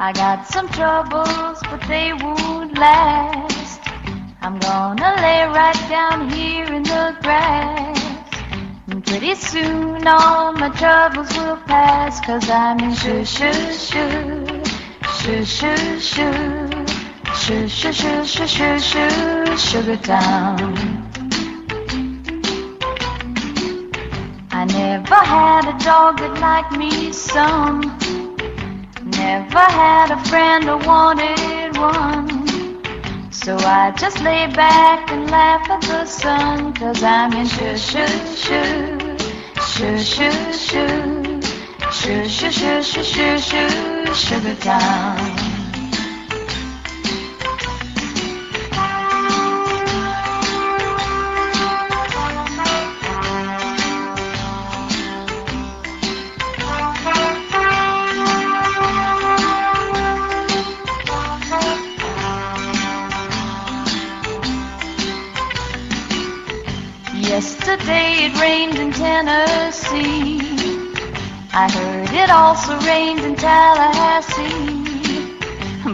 I got some troubles, but they won't last. I'm gonna lay right down here in the grass. And pretty soon all my troubles will pass, 'cause I'm in Sugar Town. I never had a dog that liked me some. Never had a friend or wanted one. So I just lay back and laugh at the sun, 'cause I'm in Sugar Town. Yesterday it rained in Tennessee. I heard it also rained in Tallahassee.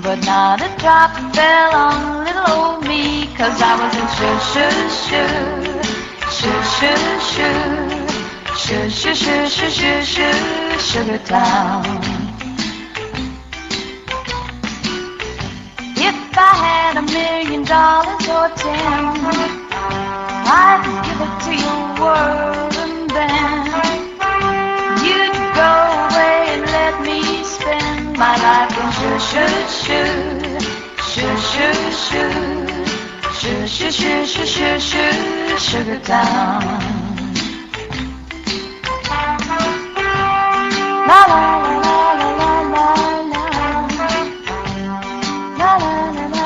But not a drop fell on little old me, 'cause I was in Sugar Town. If I had $1 million or 10, I'd give it to your world, and then you'd go away and let me spend my life in Sugar Town. La la la la la la la la la la la.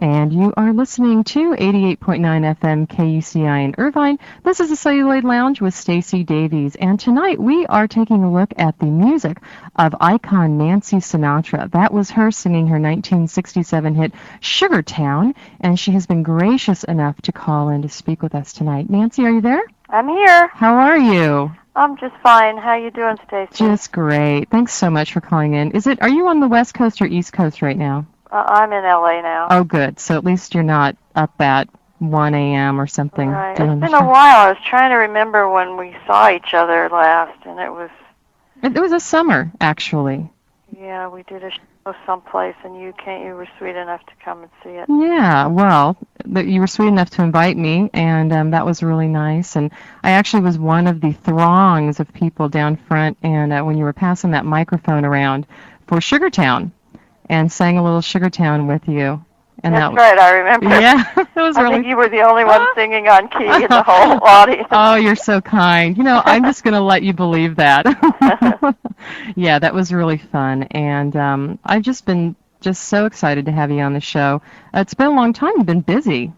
And you are listening to 88.9 FM KUCI in Irvine. This is the Celluloid Lounge with Stacy, Davies. And tonight we are taking a look at the music of icon Nancy Sinatra. That was her singing her 1967 hit Sugar Town. And she has been gracious enough to call in to speak with us tonight. Nancy, are you there? I'm here. How are you? I'm just fine. How you doing, Stacy? Just great. Thanks so much for calling in. Are you on the West Coast or East Coast right now? I'm in L.A. now. Oh, good. So at least you're not up at 1 a.m. or something. Right. It's been a while. I was trying to remember when we saw each other last, and it was a summer, actually. Yeah, we did a show someplace, and you were sweet enough to come and see it. Yeah, well, you were sweet enough to invite me, and that was really nice. And I actually was one of the throngs of people down front, and when you were passing that microphone around for Sugar Town, and sang a little Sugar Town with you. And That's right, I remember. Yeah, it was I think you were the only one singing on key in the whole audience. Oh, you're so kind. I'm just going to let you believe that. Yeah, that was really fun. And I've just been so excited to have you on the show. It's been a long time. You've been busy.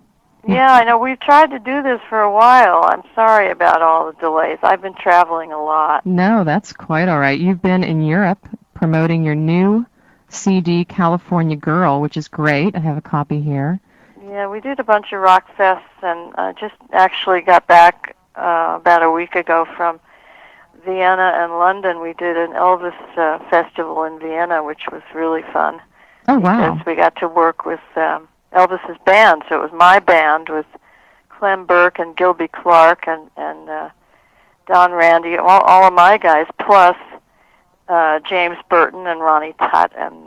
Yeah, I know. We've tried to do this for a while. I'm sorry about all the delays. I've been traveling a lot. No, that's quite all right. You've been in Europe promoting your new CD, California Girl, which is great. I have a copy here. Yeah, we did a bunch of rock fests, and just actually got back about a week ago from Vienna and London. We did an Elvis festival in Vienna, which was really fun. Oh, wow. Because we got to work with Elvis's band, so it was my band with Clem Burke and Gilby Clarke and Don Randy, all of my guys, plus James Burton and Ronnie Tutt and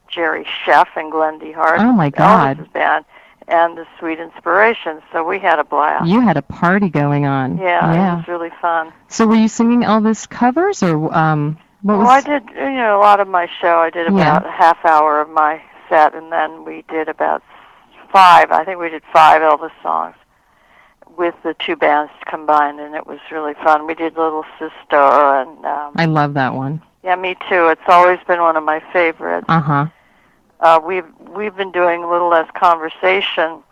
Jerry Sheff and Glenn D. Hart. Oh, my God. Elvis's band, and the Sweet Inspirations. So we had a blast. You had a party going on. Yeah, it was really fun. So were you singing Elvis covers, or what was... Well, I did, a lot of my show. I did about a half hour of my set, and then we did about 5 Elvis songs with the two bands combined, and it was really fun. We did Little Sister, and I love that one. Yeah, me too. It's always been one of my favorites. We've been doing a Little Less Conversation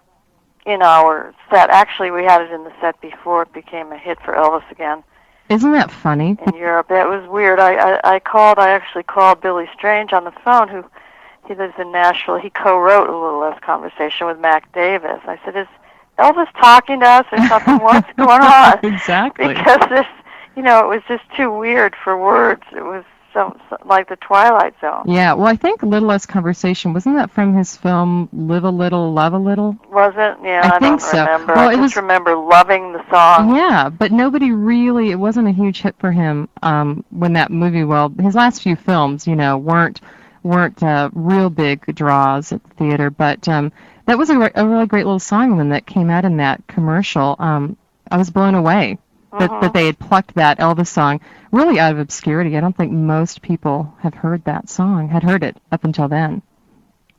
in our set. Actually, we had it in the set before it became a hit for Elvis again. Isn't that funny? In Europe, it was weird. I actually called Billy Strange on the phone, he lives in Nashville. He co-wrote A Little Less Conversation with Mac Davis. I said, is Elvis talking to us or something? What's going on? Exactly. Because You know, it was just too weird for words. It was like the Twilight Zone. Yeah, well, I think A Little Less Conversation, wasn't that from his film Live a Little, Love a Little? Was it? Yeah, I think don't so. remember. Well, I just remember loving the song. Yeah, but nobody really, it wasn't a huge hit for him when that movie, well, his last few films, you know, weren't real big draws at the theater, but that was a really great little song when that came out in that commercial. I was blown away that they had plucked that Elvis song really out of obscurity. I don't think most people have heard that song, had heard it up until then.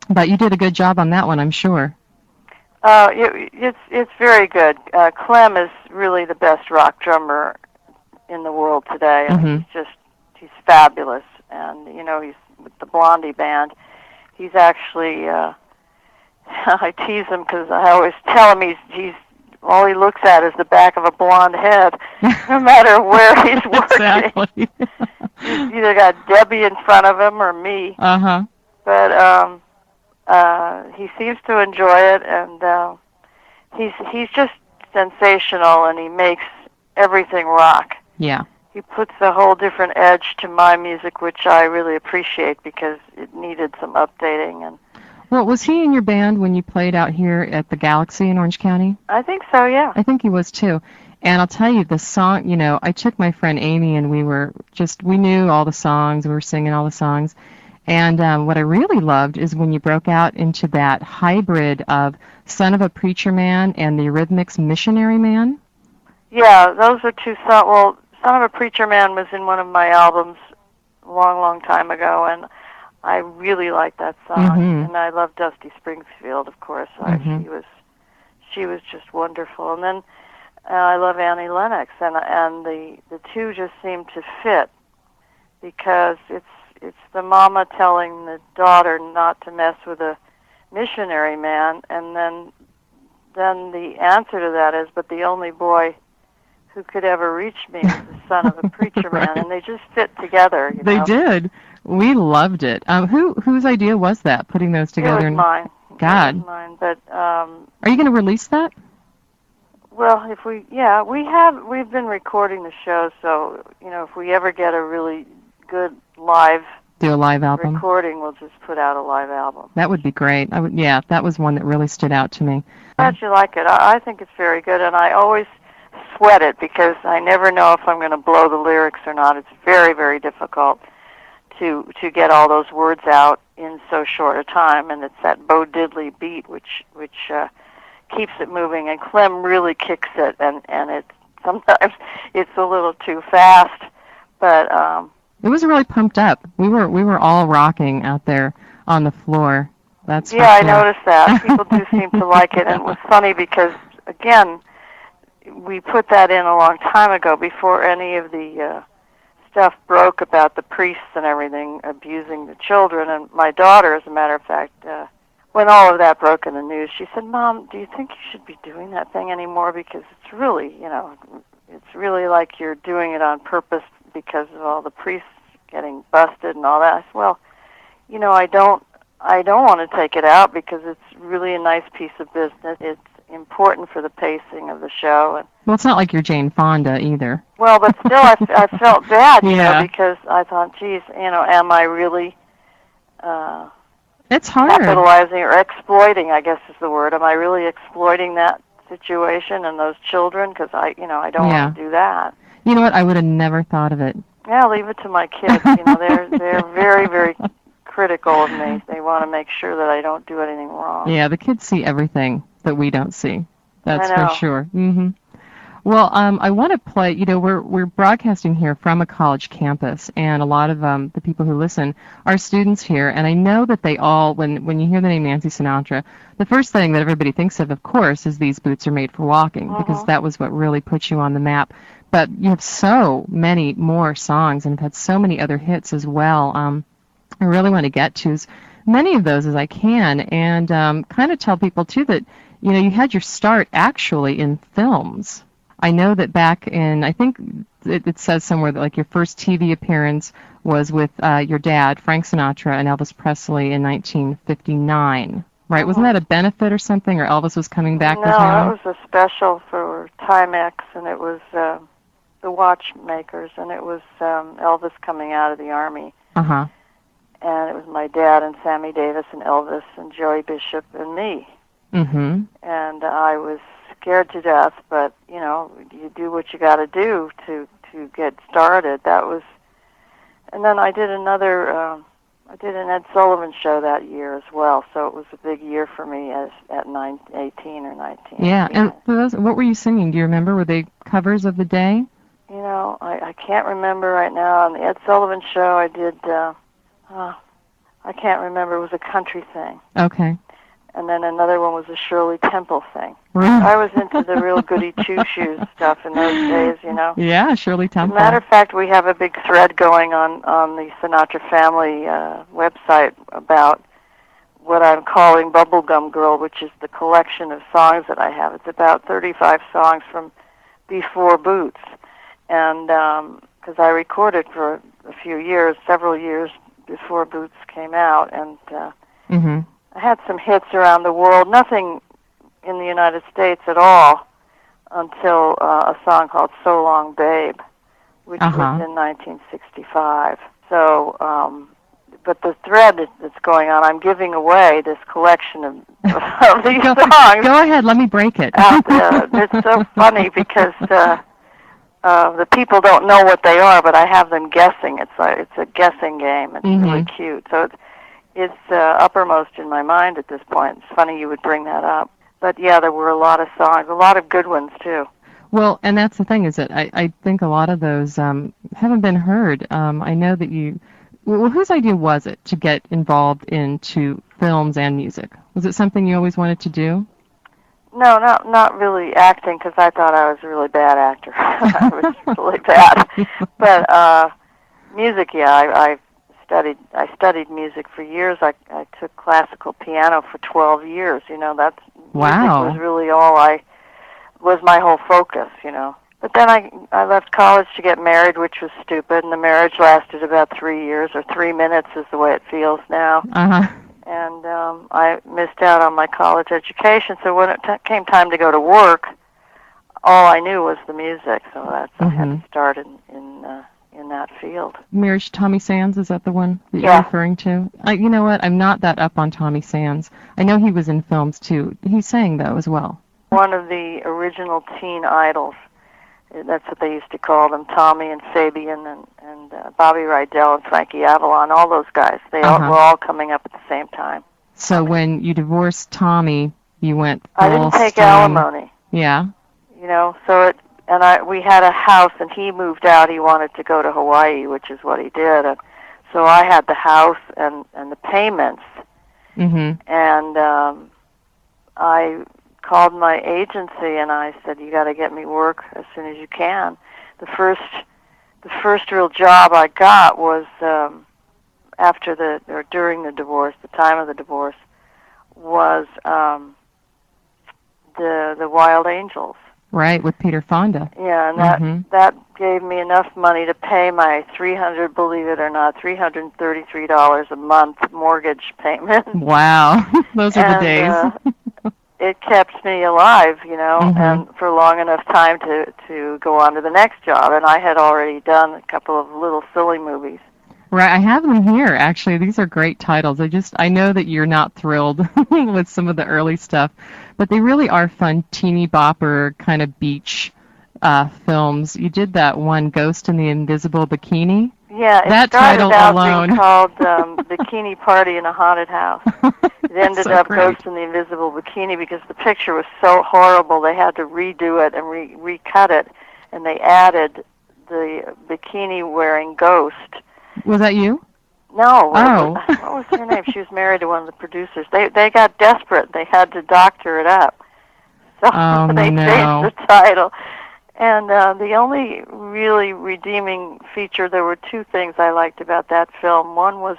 But you did a good job on that one, I'm sure. It's very good. Clem is really the best rock drummer in the world today. I mean, he's fabulous. And, you know, he's with the Blondie band. He's actually, I tease him because I always tell him he's all he looks at is the back of a blonde head, no matter where he's working. Exactly. He's either got Debbie in front of him or me. But he seems to enjoy it, and he's just sensational, and he makes everything rock. Yeah. He puts a whole different edge to my music, which I really appreciate because it needed some updating. And well, was he in your band when you played out here at the Galaxy in Orange County? I think so, yeah. I think he was too. And I'll tell you, the song, you know, I took my friend Amy, and we knew all the songs, we were singing all the songs. And what I really loved is when you broke out into that hybrid of Son of a Preacher Man and the Eurythmics Missionary Man. Yeah, those are two songs. Well, Son of a Preacher Man was in one of my albums a long, long time ago, and I really like that song. And I love Dusty Springfield, of course. She was just wonderful. And then I love Annie Lennox, and the two just seem to fit because it's the mama telling the daughter not to mess with a missionary man, and then the answer to that is, but the only boy who could ever reach me is the son of a preacher man, and they just fit together. You know? They did. We loved it. Whose idea was that, putting those together? It was mine. God. It was mine, but are you going to release that? Well, we've been recording the show, so you know, if we ever get a really good do a live album recording, we'll just put out a live album. That would be great. That was one that really stood out to me. Glad you like it. I think it's very good, and I always sweat it because I never know if I'm going to blow the lyrics or not. It's very, very difficult to get all those words out in so short a time, and it's that Bo Diddley beat which keeps it moving, and Clem really kicks it, and sometimes it's a little too fast, but it was really pumped up. We were all rocking out there on the floor. That's yeah, I noticed that. People do seem to like it, and it was funny because again, we put that in a long time ago before any of the stuff broke about the priests and everything abusing the children. And my daughter, as a matter of fact, when all of that broke in the news, she said, "Mom, do you think you should be doing that thing anymore? Because it's really, you know, it's really like you're doing it on purpose because of all the priests getting busted and all that." I said, "Well, you know, I don't want to take it out because it's really a nice piece of business. It's important for the pacing of the show." And well, it's not like you're Jane Fonda either. Well, but still, I felt bad, you know, because I thought, geez, you know, am I really it's hard. Capitalizing or exploiting, I guess is the word. Am I really exploiting that situation and those children? Because I don't want to do that. You know what? I would have never thought of it. Yeah, leave it to my kids. You know, they're very, very critical of me. They want to make sure that I don't do anything wrong. Yeah, the kids see everything that we don't see. That's for sure. Well, I want to play, you know, we're broadcasting here from a college campus, and a lot of the people who listen are students here, and I know that they all, when you hear the name Nancy Sinatra, the first thing that everybody thinks of course, is These Boots Are Made for Walking, because that was what really put you on the map. But you have so many more songs and have had so many other hits as well. I really want to get to as many of those as I can, and kind of tell people, too, that, you know, you had your start actually in films. I know that back in, I think it says somewhere that like your first TV appearance was with your dad, Frank Sinatra, and Elvis Presley in 1959, right? Wasn't that a benefit or something, or Elvis was coming back to town? No, it was a special for Timex, and it was the watchmakers, and it was Elvis coming out of the Army. Uh-huh. And it was my dad and Sammy Davis and Elvis and Joey Bishop and me. Mm-hmm. And I was scared to death, but, you know, you do what you got to do to get started. That was, and then I did another, I did an Ed Sullivan show that year as well, so it was a big year for me at 18 or 19. Yeah, and what were you singing? Do you remember? Were they covers of the day? You know, I can't remember right now. On the Ed Sullivan show, I did, I can't remember. It was a country thing. Okay. And then another one was a Shirley Temple thing. Really? I was into the real goody two-shoes stuff in those days, you know. Yeah, Shirley Temple. As a matter of fact, we have a big thread going on the Sinatra family website about what I'm calling Bubblegum Girl, which is the collection of songs that I have. It's about 35 songs from before Boots. And because I recorded for a few years, several years before Boots came out, and mm-hmm. I had some hits around the world, nothing in the United States at all until a song called So Long Babe, which was in 1965. So, but the thread that's going on, I'm giving away this collection of these songs. Go ahead, let me break it. It's so funny because the people don't know what they are, but I have them guessing. It's a guessing game. It's mm-hmm. really cute. So it's uppermost in my mind at this point. It's funny you would bring that up. But yeah, there were a lot of songs, a lot of good ones too. Well, and that's the thing, is that I think a lot of those haven't been heard. I know that you, well, whose idea was it to get involved into films and music? Was it something you always wanted to do? No, not really acting, because I thought I was a really bad actor. I was really bad. But music, yeah, I studied music for years. I took classical piano for 12 years. You know, that's wow. Music was really was my whole focus, you know. But then I left college to get married, which was stupid, and the marriage lasted about 3 years, or 3 minutes is the way it feels now. Uh-huh. And I missed out on my college education, so when it came time to go to work, all I knew was the music, so that's I had to start in that field. Marriage to Tommy Sands, is that the one that Yeah. you're referring to? You know what, I'm not that up on Tommy Sands. I know he was in films too. He sang, though, as well. One of the original teen idols, that's what they used to call them, Tommy and Fabian and Bobby Rydell and Frankie Avalon, all those guys. They were all coming up at the same time. So when you divorced Tommy, you went I didn't take stream. alimony. Yeah. You know, so we had a house, and he moved out. He wanted to go to Hawaii, which is what he did. And so I had the house and the payments. Mm-hmm. And I called my agency, and I said, "You got to get me work as soon as you can." The first real job I got was during the divorce. The time of the divorce was the Wild Angels. Right, with Peter Fonda. Yeah, and that gave me enough money to pay my $333 a month mortgage payment. Wow, those are the days. It kept me alive, you know, and for long enough time to go on to the next job. And I had already done a couple of little silly movies. Right, I have them here, actually. These are great titles. I know that you're not thrilled with some of the early stuff, but they really are fun, teeny bopper kind of beach films. You did that one, Ghost in the Invisible Bikini. Yeah, that started title out alone. being called Bikini Party in a Haunted House. It ended so up great. Ghost in the Invisible Bikini because the picture was so horrible they had to redo it and recut it, and they added the bikini-wearing ghost. Was that you? No. Oh. What was her name? She was married to one of the producers. They got desperate. They had to doctor it up. So they changed the title. And the only really redeeming feature, there were two things I liked about that film. One was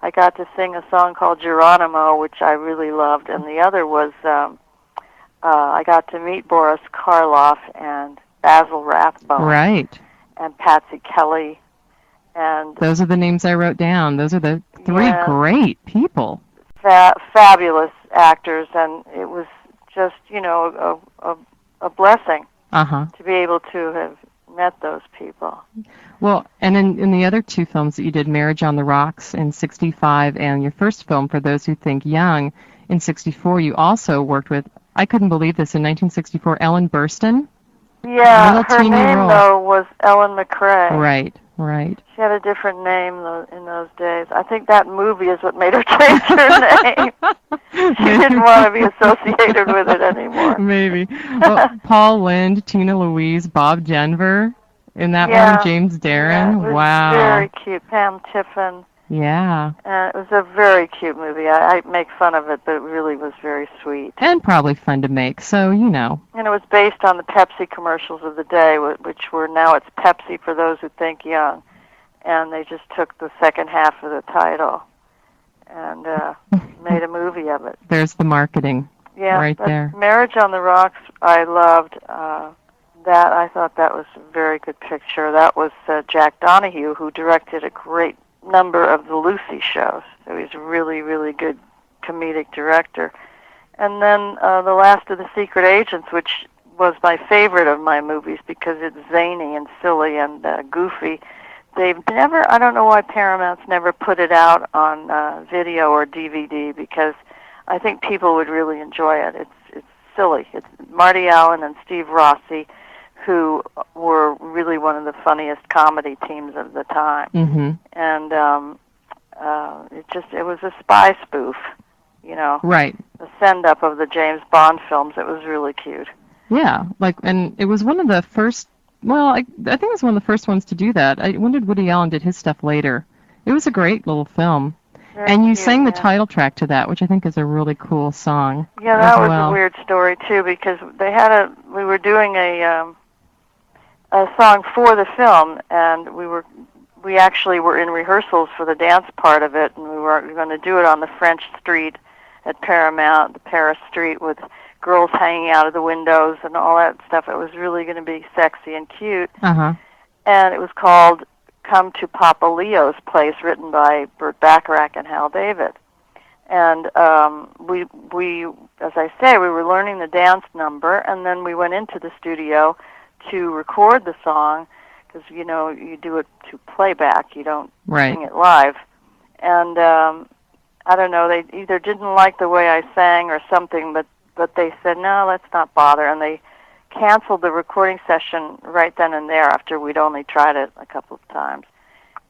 I got to sing a song called Geronimo, which I really loved, and the other was I got to meet Boris Karloff and Basil Rathbone. Right. And Patsy Kelly. And those are the names I wrote down. Those are the three great people. Fabulous actors, and it was just, you know, a blessing. Uh-huh. To be able to have met those people. Well, and in the other two films that you did, Marriage on the Rocks in '65, and your first film, For Those Who Think Young, in '64, you also worked with, I couldn't believe this, in 1964, Ellen Burstyn. Yeah, her name, though, was Ellen McRae. Right, right. She had a different name in those days. I think that movie is what made her change her name. She didn't want to be associated with it anymore. Maybe. Well, Paul Lynde, Tina Louise, Bob Denver in that one, James Darren. Yeah, it was wow. Very cute. Pam Tiffin. Yeah. It was a very cute movie. I make fun of it, but it really was very sweet. And probably fun to make, so you know. And it was based on the Pepsi commercials of the day, which were now it's Pepsi for Those Who Think Young. And they just took the second half of the title and made a movie of it. There's the marketing right there. Marriage on the Rocks, I loved that. I thought that was a very good picture. That was Jack Donahue, who directed a great number of the Lucy shows. So he's a really, really good comedic director. And then The Last of the Secret Agents, which was my favorite of my movies because it's zany and silly and goofy. They've never, I don't know why Paramount's never put it out on video or DVD, because I think people would really enjoy it. It's silly. It's Marty Allen and Steve Rossi, who were really one of the funniest comedy teams of the time. Mm-hmm. And it was a spy spoof, you know. Right. The send-up of the James Bond films. It was really cute. Yeah, and it was one of the first, well, I think it was one of the first ones to do that. I wondered Woody Allen did his stuff later. It was a great little film. And you sang the title track to that, which I think is a really cool song. Yeah, that was a weird story, too, because we were doing a song for the film, and we actually were in rehearsals for the dance part of it, and we were going to do it on the French Street at Paramount, the Paris Street, with girls hanging out of the windows and all that stuff. It was really going to be sexy and cute. Uh-huh. And it was called Come to Papa Leo's Place, written by Burt Bacharach and Hal David. And we, as I say, we were learning the dance number, and then we went into the studio to record the song, because, you know, you do it to playback, you don't sing it live. And I don't know, they either didn't like the way I sang or something, but they said, no, let's not bother, and they canceled the recording session right then and there after we'd only tried it a couple of times.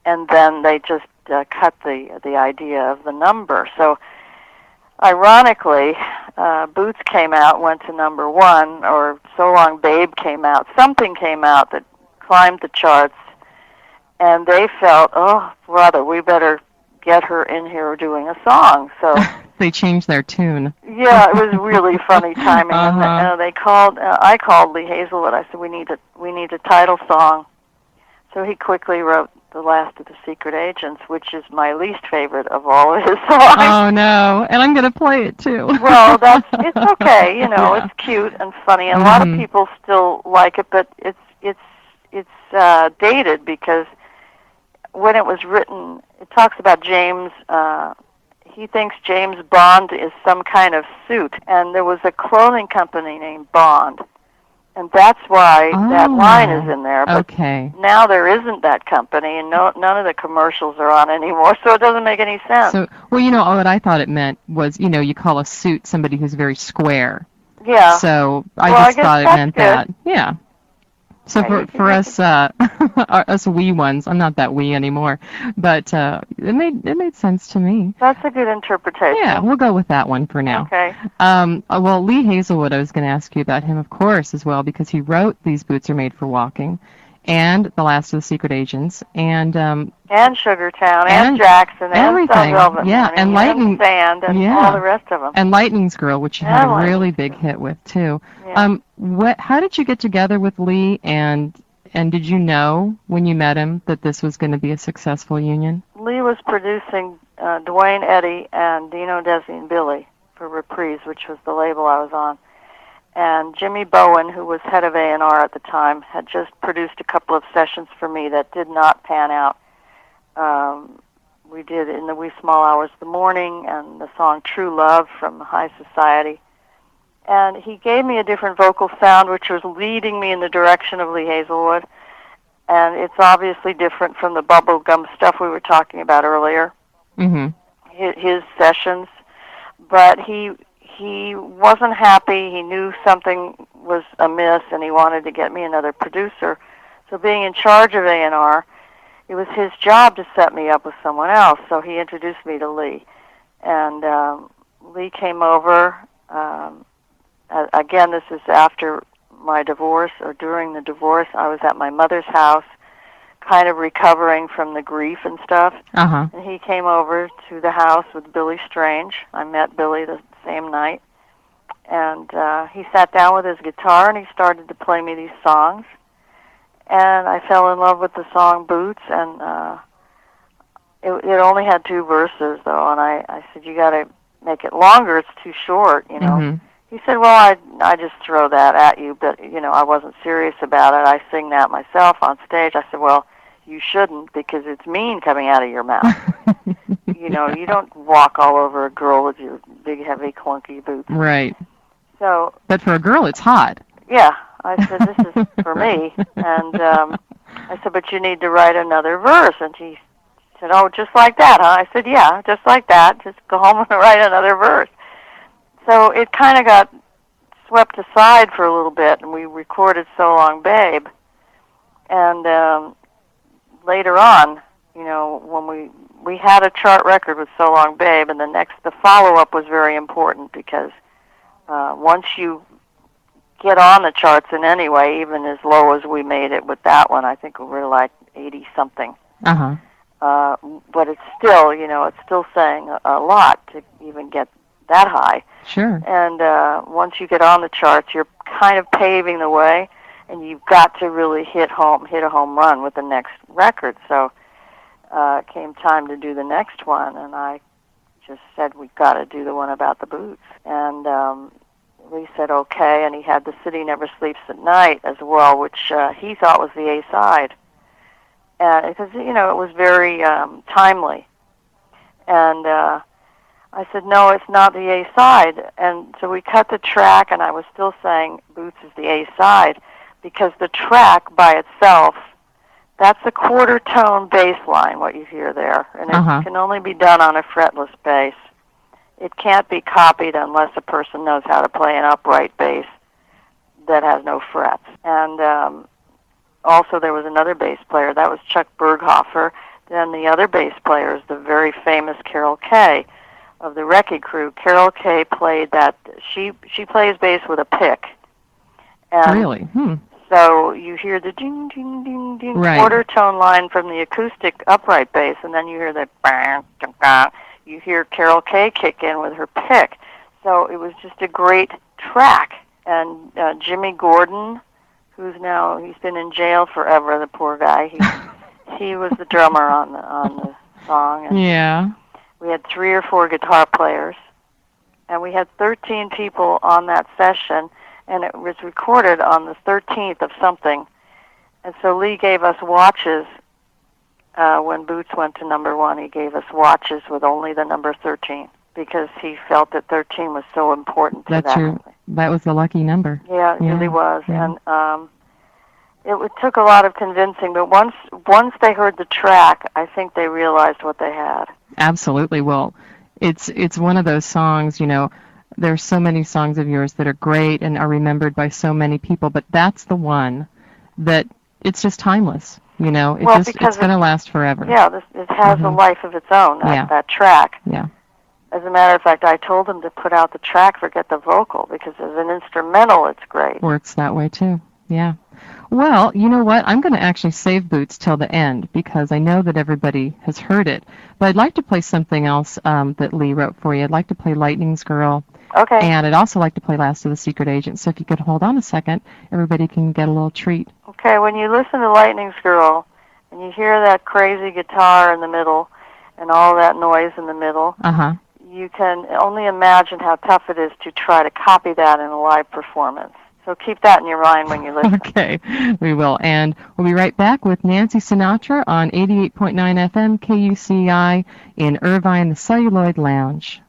And then they just cut the idea of the number. So, ironically, Boots came out, went to number 1, or So Long Babe came out. Something came out that climbed the charts, and they felt, oh, brother, we better get her in here doing a song. So they changed their tune. Yeah, it was really funny timing. And they called. I called Lee Hazelwood. I said, we need a title song. So he quickly wrote The Last of the Secret Agents, which is my least favorite of all of his songs. Oh no! And I'm gonna play it too. Well, it's okay. You know, it's cute and funny, and a lot of people still like it, but it's dated, because when it was written, it talks about James. He thinks James Bond is some kind of suit, and there was a clothing company named Bond, and that's why that line is in there. But now there isn't that company, and none of the commercials are on anymore, so it doesn't make any sense. So, well, you know, what I thought it meant was, you know, you call a suit somebody who's very square. Yeah. So I just thought it meant that. Yeah. So for us, us wee ones, I'm not that wee anymore, but it made sense to me. That's a good interpretation. Yeah, we'll go with that one for now. Okay. Well, Lee Hazelwood, I was going to ask you about him, of course, as well, because he wrote These Boots Are Made for Walking, and The Last of the Secret Agents, and Sugartown, and Jackson, everything. And Velvet, yeah, and Lightning, Sand, and all the rest of them. And Lightning's Girl, which you had a really big hit with too. Yeah. How did you get together with Lee, and did you know when you met him that this was going to be a successful union? Lee was producing Dwayne Eddy and Dino, Desi, and Billy for Reprise, which was the label I was on. And Jimmy Bowen, who was head of A&R at the time, had just produced a couple of sessions for me that did not pan out. We did In the Wee Small Hours of the Morning and the song True Love from High Society. And he gave me a different vocal sound, which was leading me in the direction of Lee Hazelwood. and it's obviously different from the bubblegum stuff we were talking about earlier. Mm-hmm. His sessions, but he wasn't happy. He knew something was amiss, and he wanted to get me another producer. So being in charge of A&R, it was his job to set me up with someone else. So he introduced me to Lee, and Lee came over. Again, this is after my divorce, or during the divorce. I was at my mother's house, kind of recovering from the grief and stuff. Uh-huh. And he came over to the house with Billy Strange. I met Billy the same night. And he sat down with his guitar, and he started to play me these songs. And I fell in love with the song Boots, and it only had 2 verses, though. And I said, you got to make it longer. It's too short, you know. Mm-hmm. He said, well, I just throw that at you, but, you know, I wasn't serious about it. I sing that myself on stage. I said, well, you shouldn't, because it's mean coming out of your mouth. You know, you don't walk all over a girl with your big, heavy, clunky boots. Right. So. But for a girl, it's hot. Yeah. I said, this is for me. And I said, but you need to write another verse. And she said, oh, just like that, huh? I said, yeah, just like that. Just go home and write another verse. So it kind of got swept aside for a little bit, and we recorded So Long Babe. And later on, you know, when we had a chart record with So Long Babe, and the follow-up was very important, because once you get on the charts in any way, even as low as we made it with that one, I think we were like 80-something. Uh-huh. But it's still, you know, it's still saying a lot to even get that high. Sure. And once you get on the charts, you're kind of paving the way, and you've got to really hit a home run with the next record. So it came time to do the next one, and I just said, we've got to do the one about the boots. And Lee said, okay, and he had The City Never Sleeps at Night as well, which he thought was the A-side. Because, you know, it was very timely. And I said, no, it's not the A-side. And so we cut the track, and I was still saying Boots is the A-side, because the track by itself, that's a quarter-tone bass line, what you hear there. And it can only be done on a fretless bass. It can't be copied unless a person knows how to play an upright bass that has no frets. And also there was another bass player. That was Chuck Berghofer. Then the other bass player is the very famous Carol Kay of the Wrecking Crew. Carol Kay played that. She plays bass with a pick. And really? So you hear the ding, ding, ding, ding quarter tone line from the acoustic upright bass, and then you hear the bang, bang, bang. You hear Carol Kay kick in with her pick. So it was just a great track. And Jimmy Gordon, he's been in jail forever, the poor guy. He was the drummer on the song. And yeah. We had 3 or 4 guitar players, and we had 13 people on that session, and it was recorded on the 13th of something. And so Lee gave us watches. When Boots went to number 1, he gave us watches with only the number 13, because he felt that 13 was so important to that. That was the lucky number. Yeah, it really was. Yeah. And it took a lot of convincing, but once they heard the track, I think they realized what they had. Absolutely. Well, it's one of those songs, you know, there's so many songs of yours that are great and are remembered by so many people, but that's the one that it's just timeless. You know, it's going to last forever. Yeah, it has a life of its own, that track. Yeah. As a matter of fact, I told them to put out the track, forget the vocal, because as an instrumental, it's great. Works that way, too. Yeah. Well, you know what? I'm going to actually save Boots till the end, because I know that everybody has heard it. But I'd like to play something else that Lee wrote for you. I'd like to play Lightning's Girl. Okay. And I'd also like to play Last of the Secret Agent. So if you could hold on a second, everybody can get a little treat. Okay, when you listen to Lightning's Girl, and you hear that crazy guitar in the middle, and all that noise in the middle, you can only imagine how tough it is to try to copy that in a live performance. So keep that in your mind when you listen. Okay, we will. And we'll be right back with Nancy Sinatra on 88.9 FM KUCI in Irvine, the Celluloid Lounge.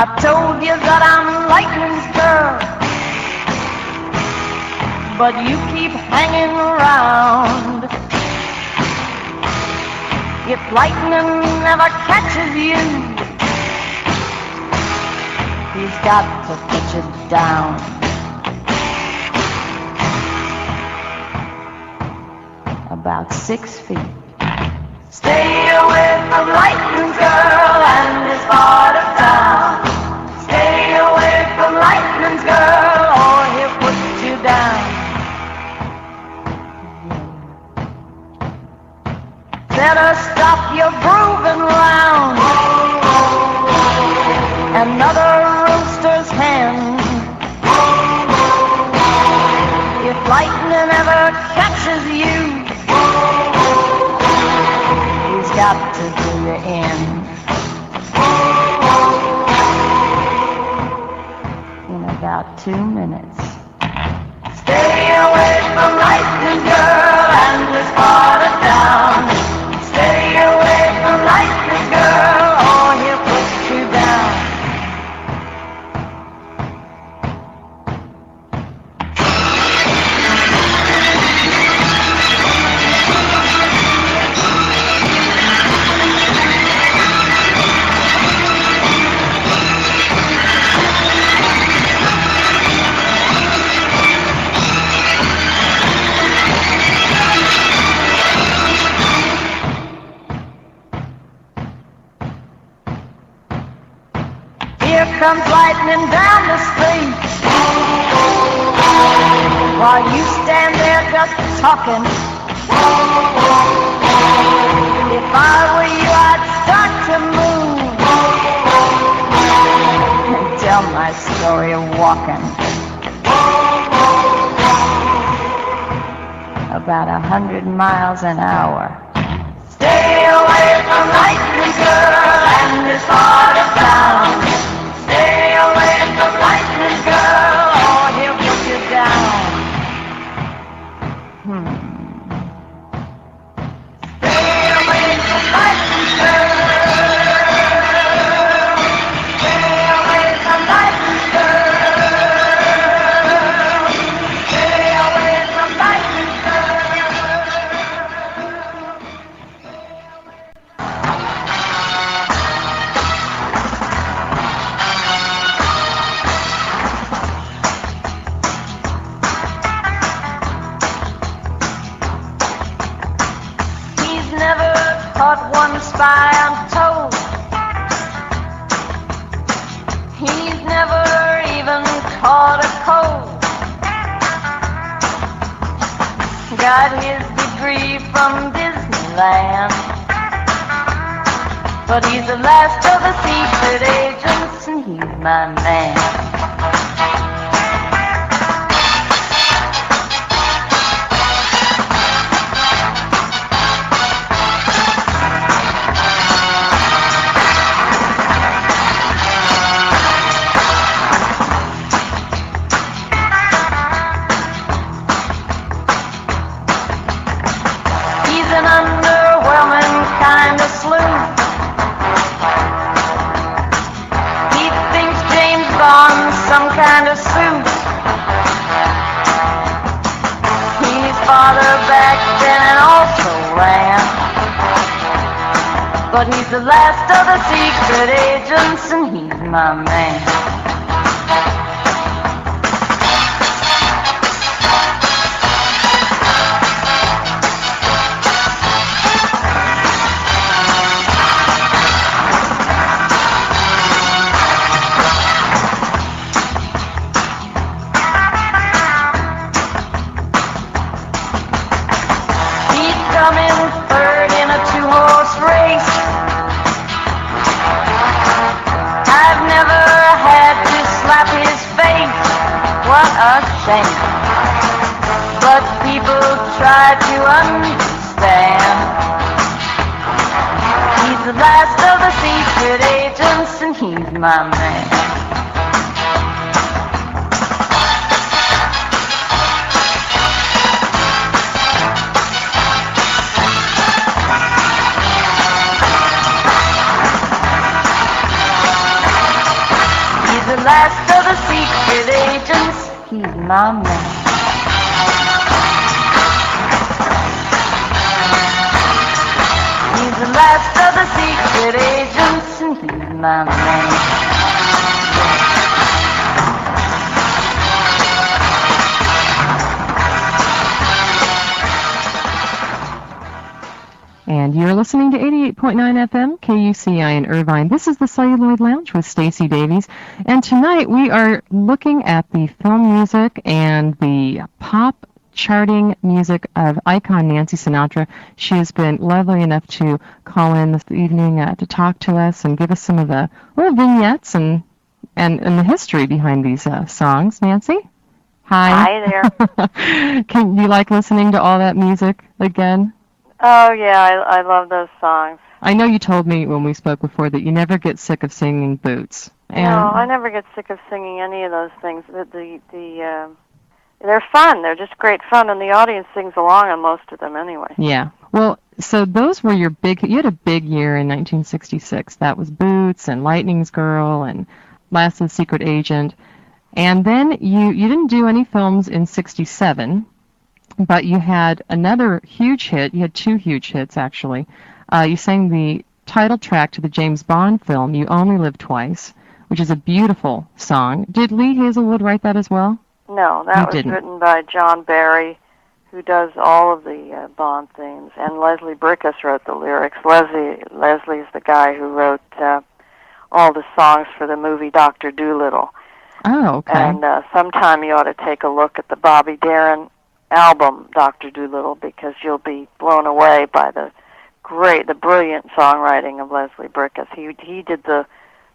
I told you that I'm lightning's girl, but you keep hanging around. If lightning never catches you, he's got to put you down. About 6 feet. Stay away from lightning, girl, and this part of town. Stay away from lightning, girl, or he'll put you down. Better stop your grooving round. Another rooster's hen. If lightning ever catches you, he's got to do you in. In about 2 minutes. Stay away from lightning, girl, and this part of town. Stay away from lightning, girl, or he'll put you down. Comes lightning down the street, while you stand there just talking. If I were you, I'd start to move and tell my story of walking about 100 miles an hour. Stay away from lightning, girl, and this part of town. Stay away from lightning, girl, or he'll put you down. Stay away from lightning, girl. Stay away from lightning, girl. Stay away from lightning, girl. Caught one spy, I'm told. He's never even caught a cold. Got his degree from Disneyland, but he's the last of the secret agents, and he's my man. Some kind of suit. He's farther back than an also ran, but he's the last of the secret agents, and he's my man. But people try to understand. He's the last of the secret agents, and he's my man. last of the secret agents. He's my man. He's the last of the secret agents, and he's my man. And you're listening to 88.9 FM, KUCI in Irvine. This is the Celluloid Lounge with Stacy Davies. And tonight we are looking at the film music and the pop charting music of icon Nancy Sinatra. She has been lovely enough to call in this evening to talk to us and give us some of the little vignettes and the history behind these songs. Nancy? Hi. Hi there. Can you like listening to all that music again? Oh, yeah, I love those songs. I know you told me when we spoke before that you never get sick of singing Boots. No, I never get sick of singing any of those things. They're fun. They're just great fun, and the audience sings along on most of them anyway. Yeah. Well, so those were you had a big year in 1966. That was Boots and Lightning's Girl and Last of the Secret Agent. And then you didn't do any films in 67. But you had another huge hit. You had two huge hits, actually. You sang the title track to the James Bond film, You Only Live Twice, which is a beautiful song. Did Lee Hazelwood write that as well? No, that was written by John Barry, who does all of the Bond themes, and Leslie Brickus wrote the lyrics. Leslie's the guy who wrote all the songs for the movie Dr. Dolittle. Oh, okay. And sometime you ought to take a look at the Bobby Darin album, Dr. Dolittle, because you'll be blown away by the brilliant songwriting of Leslie Brickus. He did the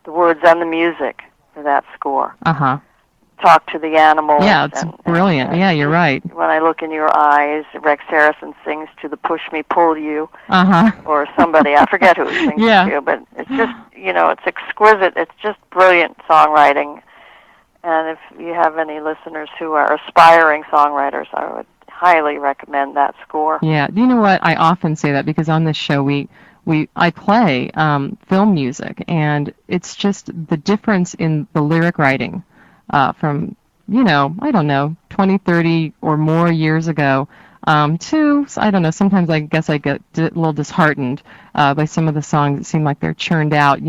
words and the music for that score. Uh-huh. Talk to the Animals. Yeah, it's brilliant. Yeah, you're right. When I Look in Your Eyes, Rex Harrison sings to the Push Me, Pull You, or somebody, I forget who sings to you, but it's just, it's exquisite. It's just brilliant songwriting. And if you have any listeners who are aspiring songwriters, I would highly recommend that score. Yeah, you know what? I often say that because on this show I play film music, and it's just the difference in the lyric writing from, I don't know, 20, 30 or more years ago to, I don't know, sometimes I guess I get a little disheartened by some of the songs that seem like they're churned out,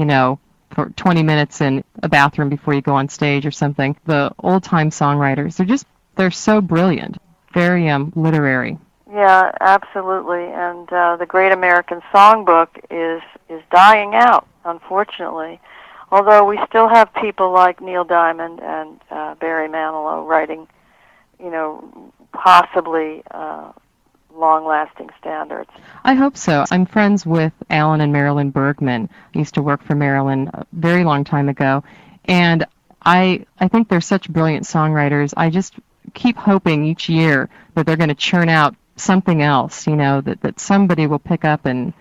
for 20 minutes in a bathroom before you go on stage or something. The old-time songwriters, they're so brilliant, very literary. Yeah, absolutely. And the Great American Songbook is dying out, unfortunately. Although we still have people like Neil Diamond and Barry Manilow writing, possibly long-lasting standards. I hope so. I'm friends with Alan and Marilyn Bergman. I used to work for Marilyn a very long time ago, and I think they're such brilliant songwriters. I just keep hoping each year that they're going to churn out something else, that somebody will pick up and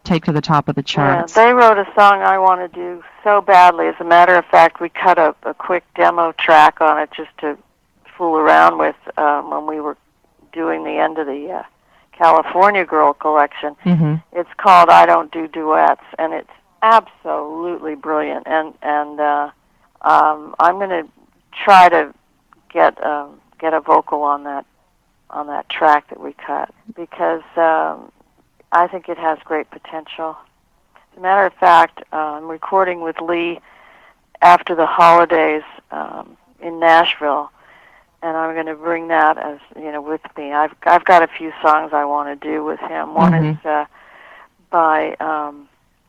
take to the top of the charts. Yeah, they wrote a song I want to do so badly. As a matter of fact, we cut a quick demo track on it just to fool around with when we were doing the end of the California Girl collection. Mm-hmm. It's called I Don't Do Duets, and it's absolutely brilliant. And I'm going to try to get a vocal on that track that we cut, because I think it has great potential. As a matter of fact, I'm recording with Lee after the holidays in Nashville, and I'm going to bring that as with me. I've got a few songs I want to do with him. One is by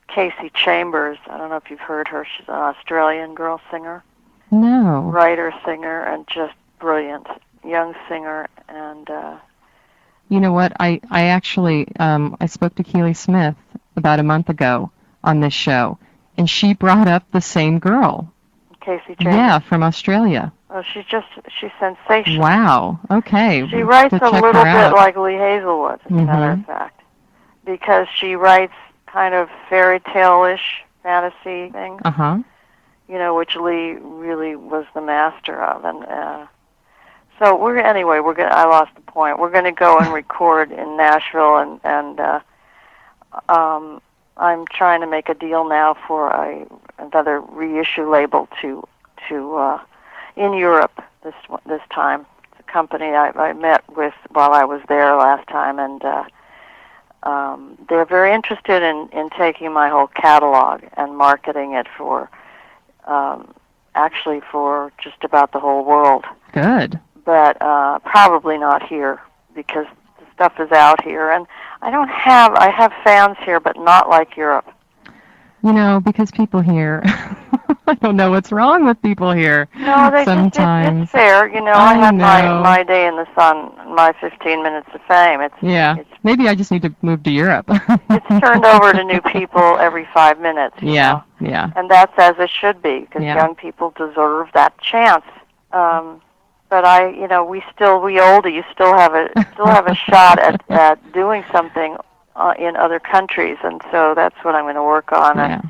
Casey Chambers. I don't know if you've heard her. She's an Australian girl singer. No. Writer, singer, and just brilliant young singer. And you know what? I actually I spoke to Keely Smith about a month ago on this show, and she brought up the same girl. Casey Chambers. Yeah, from Australia. Oh, she's sensational. Wow. Okay. She writes a little bit like Lee Hazelwood, as a matter Mm-hmm. of fact, because she writes kind of fairy tale-ish fantasy things, which Lee really was the master of. And so I lost the point. We're going to go and record in Nashville, and I'm trying to make a deal now for another reissue label to to in Europe this time. It's a company I met with while I was there last time, and they're very interested in taking my whole catalog and marketing it for actually for just about the whole world. Good. But probably not here, because the stuff is out here, and I have fans here, but not like Europe. You know, because people here, I don't know what's wrong with people here. No, sometimes. It's fair. You know, I have my day in the sun, my 15 minutes of fame. Maybe I just need to move to Europe. It's turned over to new people every 5 minutes. You know? Yeah. And that's as it should be, because young people deserve that chance. But we oldies still have a shot at doing something in other countries, and so that's what I'm going to work on. Yeah. And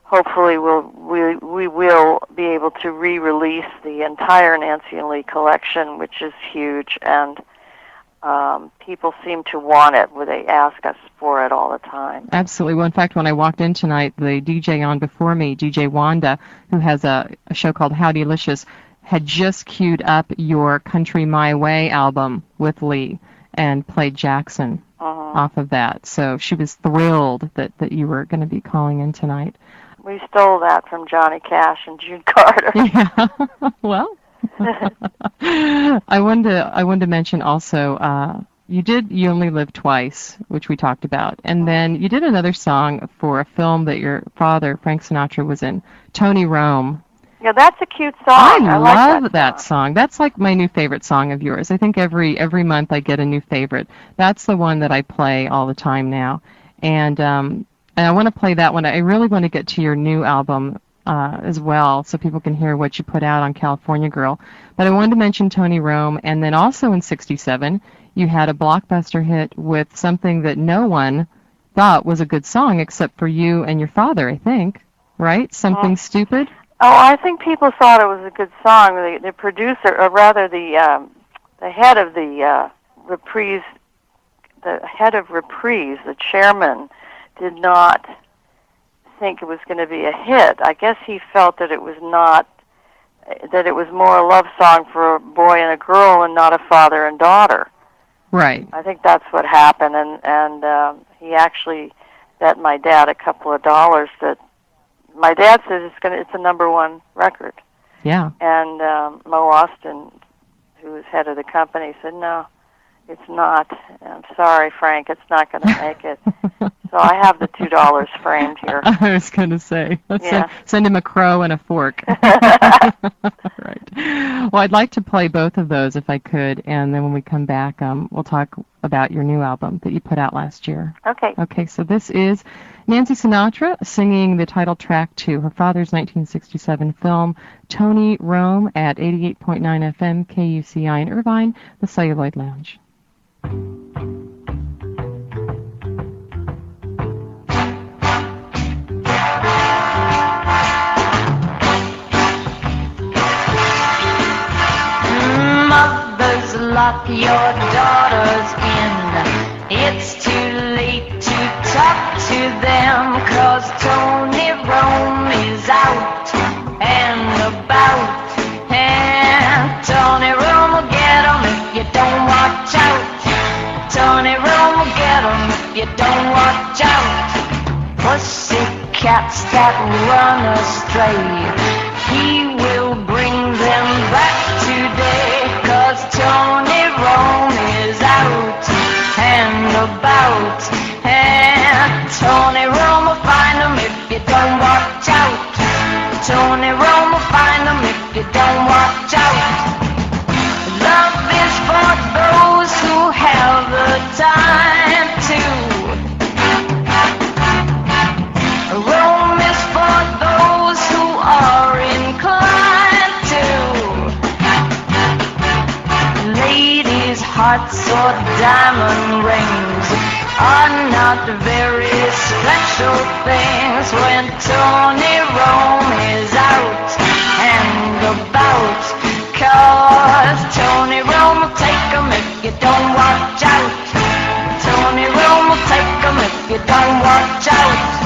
hopefully we will be able to re-release the entire Nancy and Lee collection, which is huge, and people seem to want it. Where they ask us for it all the time. Absolutely. Well, in fact, when I walked in tonight, the DJ on before me, DJ Wanda, who has a show called Howdylicious, had just queued up your Country My Way album with Lee and played Jackson off of that. So she was thrilled that you were going to be calling in tonight. We stole that from Johnny Cash and June Carter. Yeah. Well, I wanted to mention also, You Only Live Twice, which we talked about, and then you did another song for a film that your father, Frank Sinatra, was in, Tony Rome. Yeah, that's a cute song. I like love that song. That's like my new favorite song of yours. I think every month I get a new favorite. That's the one that I play all the time now. And I want to play that one. I really want to get to your new album as well, so people can hear what you put out on California Girl. But I wanted to mention Tony Rome, and then also in '67, you had a blockbuster hit with something that no one thought was a good song except for you and your father, I think, right? Something Stupid? Oh, I think people thought it was a good song. The producer, or rather the head of the Reprise, the chairman, did not think it was going to be a hit. I guess he felt that it was more a love song for a boy and a girl and not a father and daughter. Right. I think that's what happened, and he actually bet my dad a couple of dollars that my dad says it's a #1 record. Yeah. And Mo Austin, who was head of the company, said, no, it's not. I'm sorry, Frank, it's not going to make it. So I have the $2 framed here. I was going to say, send him a crow and a fork. Right. Well, I'd like to play both of those if I could, and then when we come back, we'll talk about your new album that you put out last year. Okay. Okay, so this is Nancy Sinatra singing the title track to her father's 1967 film, Tony Rome, at 88.9 FM KUCI in Irvine, the Celluloid Lounge. Mothers, lock your daughters in. It's too late to talk to them, 'cause Tony Rome is out and about. And Tony Rome will get 'em if you don't watch out. Tony Rome will get 'em if you don't watch out. Pussycats that run astray, he will bring them back today, 'cause Tony Rome is out and about. And Tony Rome will find them if you don't watch out. Tony Rome will find them if you don't watch out. Love is for those who have the time to. Rome is for those who are inclined to. Ladies' hearts or diamond rings are not very special things when Tony Rome is out and about. 'Cause Tony Rome will take 'em if you don't watch out. Tony Rome will take 'em if you don't watch out.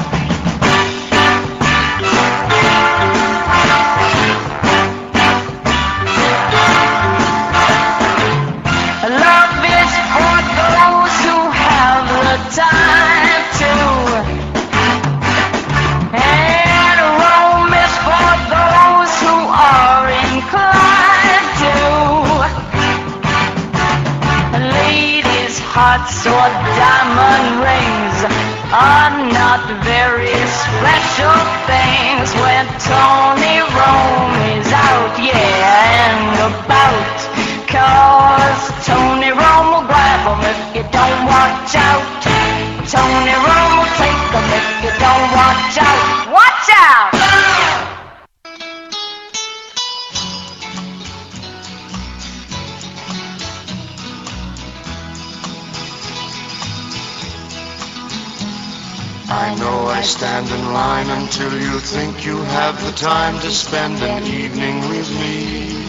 hearts or diamond rings are not very special things when Tony Rome is out, yeah, and about. 'Cause Tony Rome will grab 'em if you don't watch out. Tony Rome will take 'em if you don't watch out. Watch out! I know I stand in line until you think you have the time to spend an evening with me.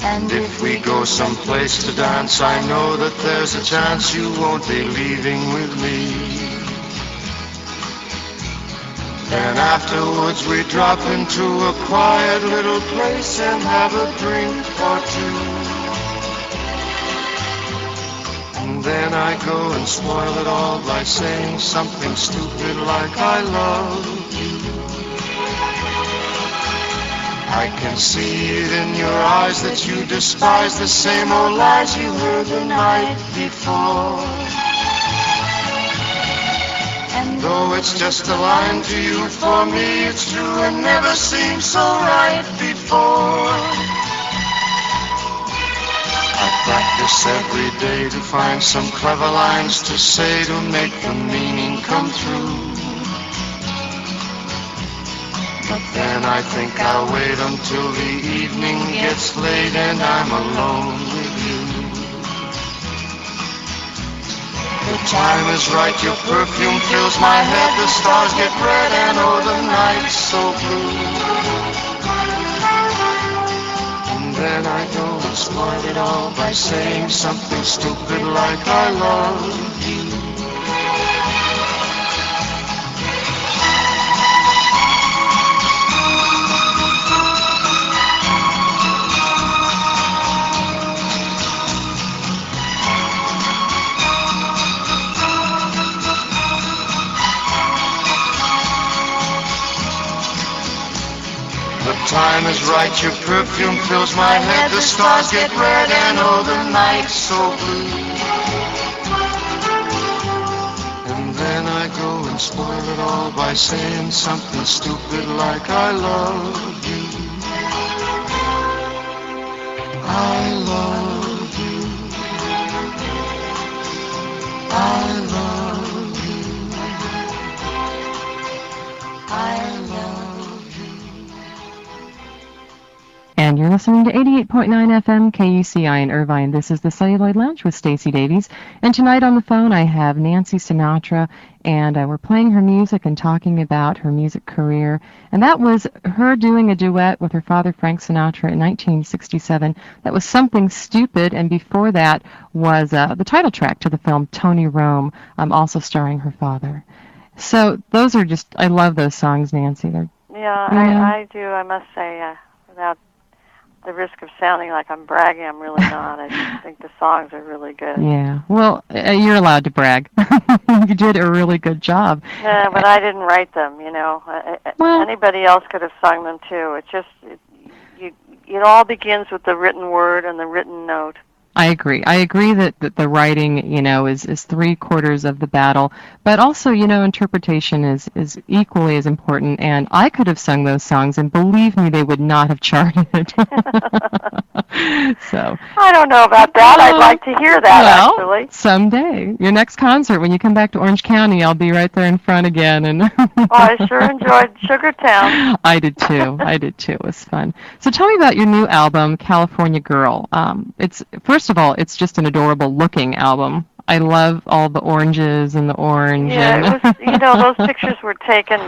And if we go someplace to dance, I know that there's a chance you won't be leaving with me. Then afterwards we drop into a quiet little place and have a drink or two. And then I go and spoil it all by saying something stupid like I love you. I can see it in your eyes that you despise the same old lies you heard the night before. And though it's just a line to you, for me it's true and never seemed so right before. I practice every day to find some clever lines to say to make the meaning come through. But then I think I'll wait until the evening gets late and I'm alone with you. The time is right, your perfume fills my head, the stars get red and oh the night's so blue. And then I go and spoil it all by saying something stupid like I love you. Time is right, your perfume fills my head, the stars get red and oh the night's so blue. And then I go and spoil it all by saying something stupid like I love you. I love you. I love you. I love you. And you're listening to 88.9 FM KUCI in Irvine. This is the Celluloid Lounge with Stacy Davies. And tonight on the phone I have Nancy Sinatra, and we're playing her music and talking about her music career. And that was her doing a duet with her father, Frank Sinatra, in 1967. That was Something Stupid, and before that was the title track to the film Tony Rome, also starring her father. So those are just, I love those songs, Nancy. I do, I must say, without the risk of sounding like I'm bragging, I'm really not. I just think the songs are really good. Yeah, well, you're allowed to brag. You did a really good job. Yeah, but I didn't write them, you know. Well, anybody else could have sung them too. It's just, it all begins with the written word and the written note. I agree. I agree that the writing, you know, is 3/4 of the battle, but also, you know, interpretation is equally as important. And I could have sung those songs, and believe me, they would not have charted. So I don't know about that. I'd like to hear that, actually. Someday, your next concert, when you come back to Orange County, I'll be right there in front again. And I sure enjoyed Sugartown. I did too. It was fun. So tell me about your new album, California Girl. It's first of all, it's just an adorable looking album. I love all the oranges and the orange. Yeah, it was, you know, those pictures were taken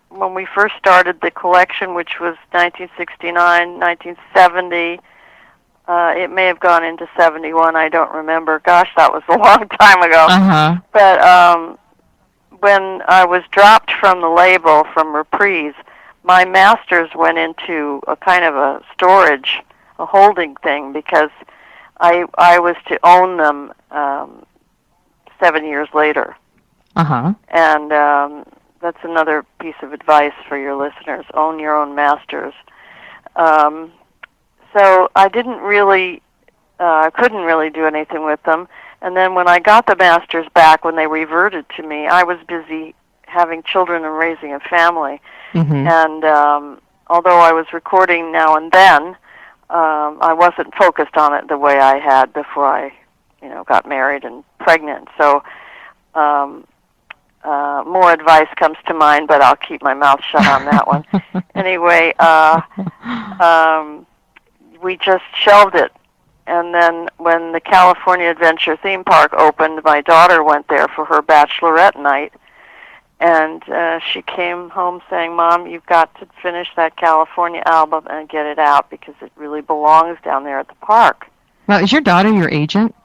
when we first started the collection, which was 1969, 1970. It may have gone into 71, I don't remember. Gosh, that was a long time ago. Uh-huh. But when I was dropped from the label, from Reprise, my masters went into a kind of a storage, a holding thing, because I was to own them 7 years later. Uh-huh. And that's another piece of advice for your listeners. Own your own masters. So I didn't really I couldn't really do anything with them. And then when I got the masters back, when they reverted to me, I was busy having children and raising a family. Mm-hmm. And although I was recording now and then, I wasn't focused on it the way I had before I, got married and pregnant. So more advice comes to mind, but I'll keep my mouth shut on that one. Anyway, we just shelved it. And then when the California Adventure theme park opened, my daughter went there for her bachelorette night. And she came home saying, "Mom, you've got to finish that California album and get it out because it really belongs down there at the park." Well, is your daughter your agent?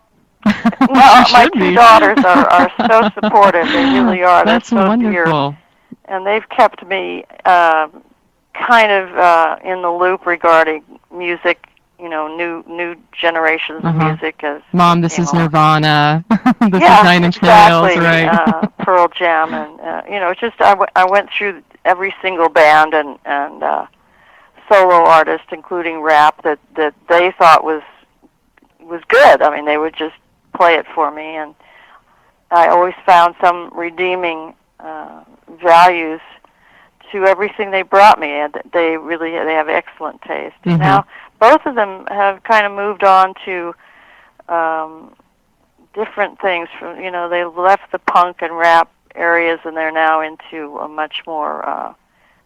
Well, my two daughters are so supportive. They really are. That's They're so wonderful. dear. And they've kept me kind of in the loop regarding music, new generations of music. As Mom, this is Nirvana. This yeah, is Nine Inch exactly. Nails, right? Pearl Jam, and it's just I went through every single band and solo artist, including rap, that they thought was good. I mean, they would just play it for me, and I always found some redeeming values to everything they brought me, and they have excellent taste. Mm-hmm. Now, both of them have kind of moved on to different things. From they left the punk and rap areas, and they're now into a much more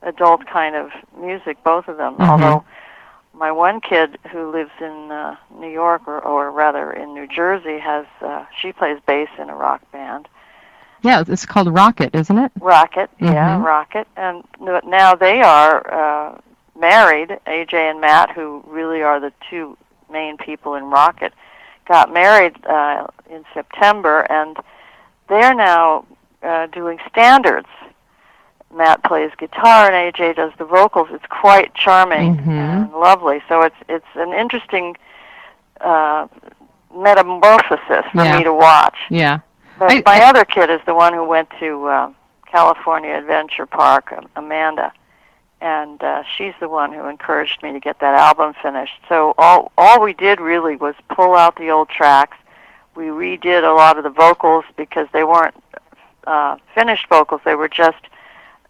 adult kind of music. Both of them, although my one kid who lives in New York, or rather in New Jersey, she plays bass in a rock band. Yeah, it's called Rocket, isn't it? Rocket, yeah, Rocket. And now they are married. AJ and Matt, who really are the two main people in Rocket, got married in September, and they're now doing standards. Matt plays guitar and AJ does the vocals. It's quite charming and lovely. So it's an interesting metamorphosis for me to watch. Yeah. But my other kid is the one who went to California Adventure Park, Amanda, and she's the one who encouraged me to get that album finished. So all we did really was pull out the old tracks. We redid a lot of the vocals because they weren't finished vocals. They were just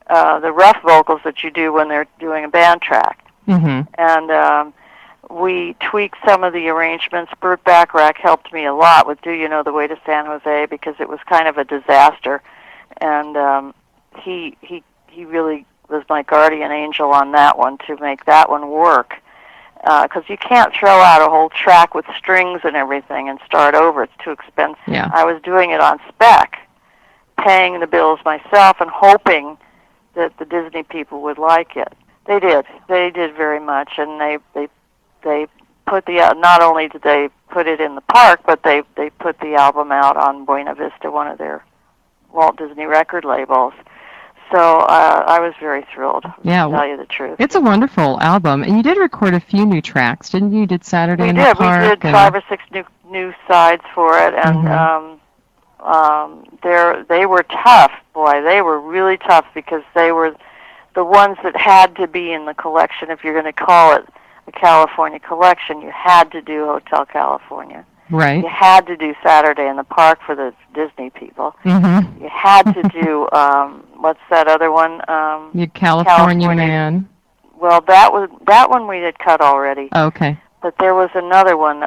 the rough vocals that you do when they're doing a band track. And we tweaked some of the arrangements. Burt Bacharach helped me a lot with Do You Know the Way to San Jose, because it was kind of a disaster. And he really was my guardian angel on that one to make that one work. Because you can't throw out a whole track with strings and everything and start over. It's too expensive. Yeah. I was doing it on spec, paying the bills myself and hoping that the Disney people would like it. They did. They did very much, and they put not only did they put it in the park, but they put the album out on Buena Vista, one of their Walt Disney record labels. So I was very thrilled, to tell you the truth. It's a wonderful album, and you did record a few new tracks, didn't you? You did Saturday in the Park. We did 5 or 6 new sides for it, and they were tough. Boy, they were really tough, because they were the ones that had to be in the collection. If you're going to call it a California collection, you had to do Hotel California. Right. You had to do Saturday in the Park for the Disney people. You had to do what's that other one? California Man. Well, that one we had cut already. Okay. But there was another one.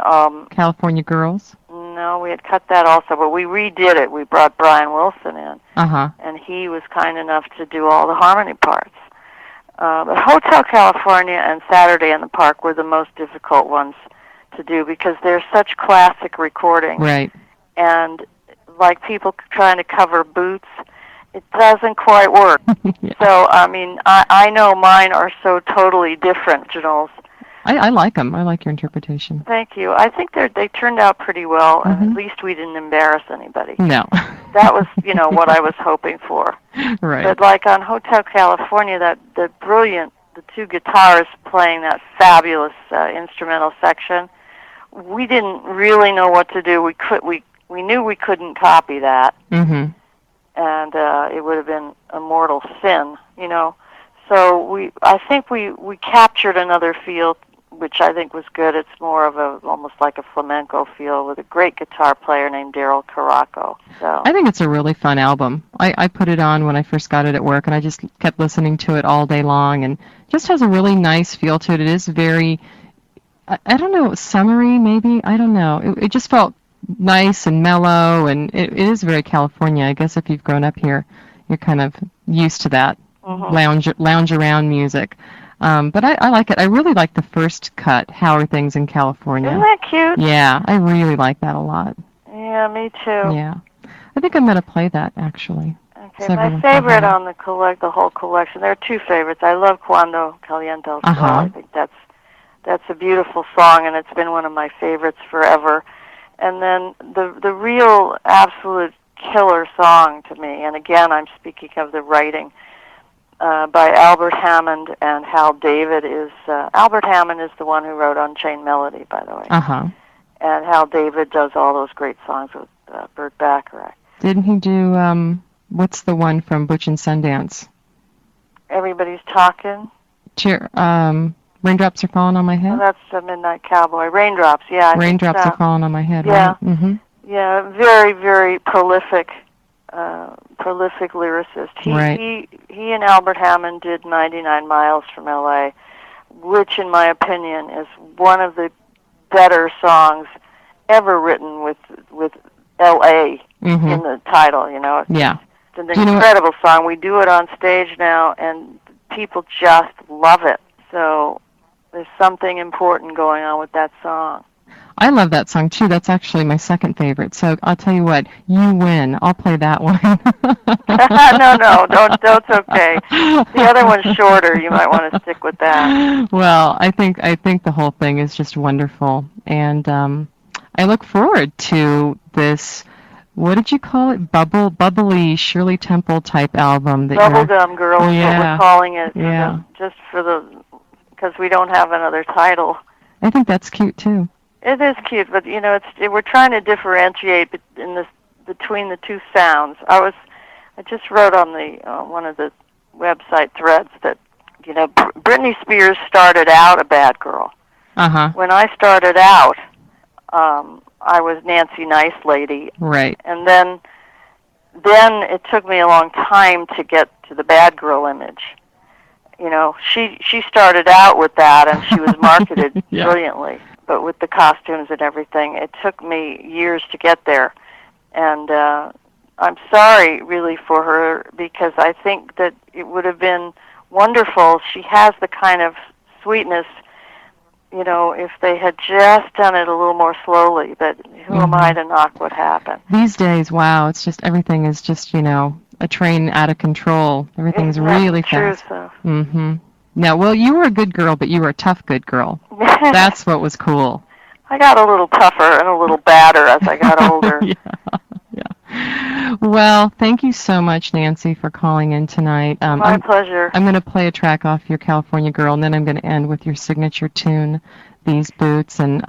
California Girls. No, we had cut that also, but we redid it. We brought Brian Wilson in, and he was kind enough to do all the harmony parts. But Hotel California and Saturday in the Park were the most difficult ones to do, because they're such classic recordings. Right. And like people trying to cover Boots, it doesn't quite work. So, I mean, I know mine are so totally different, Janelle's. I like them. I like your interpretation. Thank you. I think they turned out pretty well, and at least we didn't embarrass anybody. No. That was, what I was hoping for. Right. But like on Hotel California, the two guitars playing that fabulous instrumental section, we didn't really know what to do. We knew we couldn't copy that, and it would have been a mortal sin, So I think we captured another feel which I think was good. It's more of almost like a flamenco feel with a great guitar player named Daryl Caraco. So I think it's a really fun album. I put it on when I first got it at work, and I just kept listening to it all day long, and just has a really nice feel to it. It is very, I don't know, summery maybe? I don't know. It just felt nice and mellow, and it is very California. I guess if you've grown up here, you're kind of used to that lounge around music. But I like it. I really like the first cut, How Are Things in California? Isn't that cute? Yeah, I really like that a lot. Yeah, me too. Yeah. I think I'm going to play that, actually. Okay, my favorite on the whole collection, there are two favorites. I love Cuando Calienta el Sol. I think that's a beautiful song, and it's been one of my favorites forever. And then the real absolute killer song to me, and again I'm speaking of the writing, by Albert Hammond and Hal David is Albert Hammond is the one who wrote Unchained Melody, by the way. And Hal David does all those great songs with Burt Bacharach. Didn't he do what's the one from Butch and Sundance? Everybody's Talking. Raindrops Are Falling on My Head. Oh, that's Midnight Cowboy. Raindrops, yeah. Raindrops Are Falling on My Head. Yeah. Right? Yeah, very, very prolific lyricist. He and Albert Hammond did 99 Miles from L.A., which, in my opinion, is one of the better songs ever written with L.A. in the title. You know, it's an incredible song. We do it on stage now, and people just love it. So there's something important going on with that song. I love that song, too. That's actually my second favorite. So I'll tell you what, you win. I'll play that one. No, it's okay. The other one's shorter. You might want to stick with that. Well, I think the whole thing is just wonderful. And I look forward to this, what did you call it, bubbly Shirley Temple type album. Bubblegum Girl is what we're calling it. Yeah. Because we don't have another title. I think that's cute, too. It is cute, but you know, we're trying to differentiate between the two sounds. I just wrote on the one of the website threads that Britney Spears started out a bad girl. When I started out, I was Nancy Nice Lady. Right. And then it took me a long time to get to the bad girl image. You know, she started out with that, and she was marketed brilliantly. But with the costumes and everything, it took me years to get there. And I'm sorry, really, for her, because I think that it would have been wonderful. She has the kind of sweetness, if they had just done it a little more slowly. But who am I to knock what happened? These days, wow, it's just, everything is just, a train out of control. Everything's really fast. True, so. Now, well, you were a good girl, but you were a tough good girl. That's what was cool. I got a little tougher and a little badder as I got older. Yeah. Well, thank you so much, Nancy, for calling in tonight. My pleasure. I'm going to play a track off your California Girl, and then I'm going to end with your signature tune, These Boots. And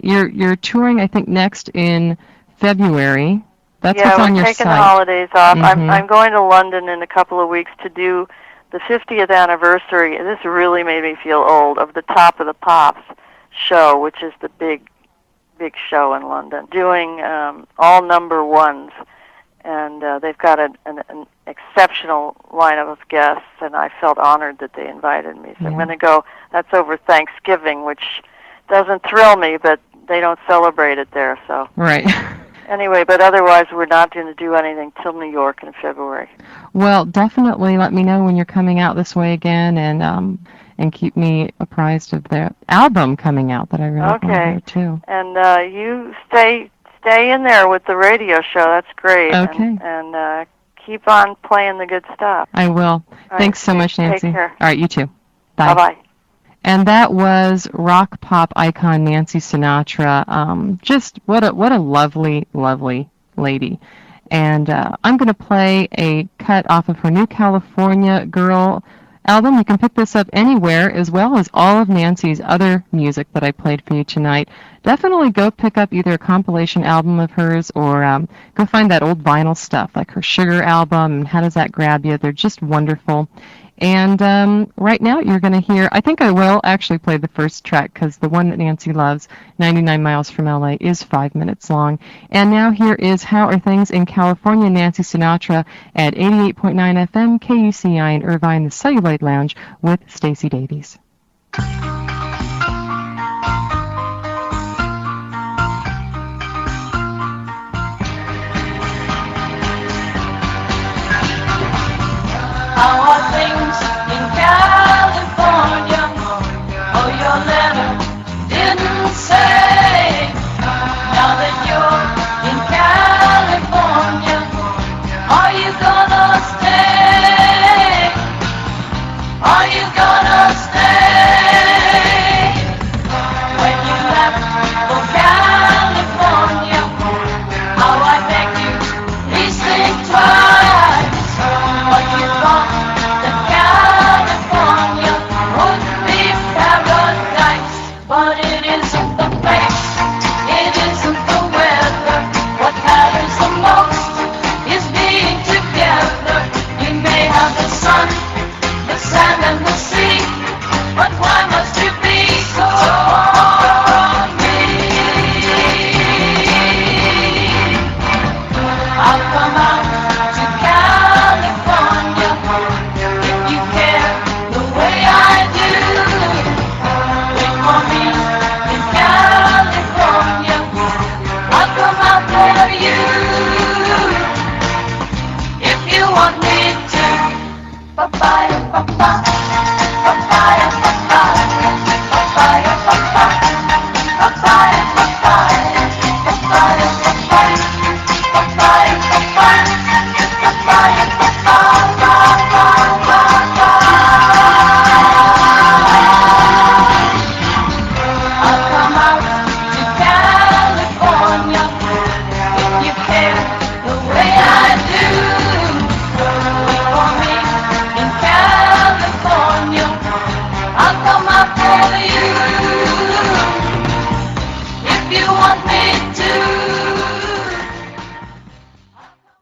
you're touring, I think, next in February. That's what's on your site. Yeah, we're taking the holidays off. I'm going to London in a couple of weeks to do the 50th anniversary, and this really made me feel old, of the Top of the Pops show, which is the big show in London, doing all number ones. And they've got an exceptional lineup of guests, and I felt honored that they invited me. So I'm going to go. That's over Thanksgiving, which doesn't thrill me, but they don't celebrate it there. So right. Anyway, but otherwise we're not going to do anything till New York in February. Well, definitely let me know when you're coming out this way again, and keep me apprised of the album coming out that I really want to hear too. And you stay in there with the radio show. That's great. Okay. And keep on playing the good stuff. I will. Thanks so much, Nancy. Take care. All right, you too. Bye. Bye-bye. And that was rock pop icon Nancy Sinatra. Just what a lovely, lovely lady. And I'm going to play a cut off of her new California Girl album. You can pick this up anywhere, as well as all of Nancy's other music that I played for you tonight. Definitely go pick up either a compilation album of hers, or go find that old vinyl stuff, like her Sugar album, and How Does That Grab You? They're just wonderful. And right now you're going to hear, I think I will actually play the first track because the one that Nancy loves, 99 Miles from LA, is 5 minutes long. And now here is How Are Things in California, Nancy Sinatra at 88.9 FM, KUCI in Irvine, the Celluloid Lounge with Stacy Davies. How are things in California? Oh, your letter didn't say. Now that you're in California, are you gonna stay? Are you gonna stay? When you left for California, how I beg you, please think twice. What you thought that California would be paradise, but it isn't the place, it isn't the weather. What matters the most is being together. You may have the sun, the sand and the sea, but why must you be so mean? I'll come out to California if you care the way I do. Wait for me in California, I'll come out for you if you want me to. Papaya, papaya, papaya.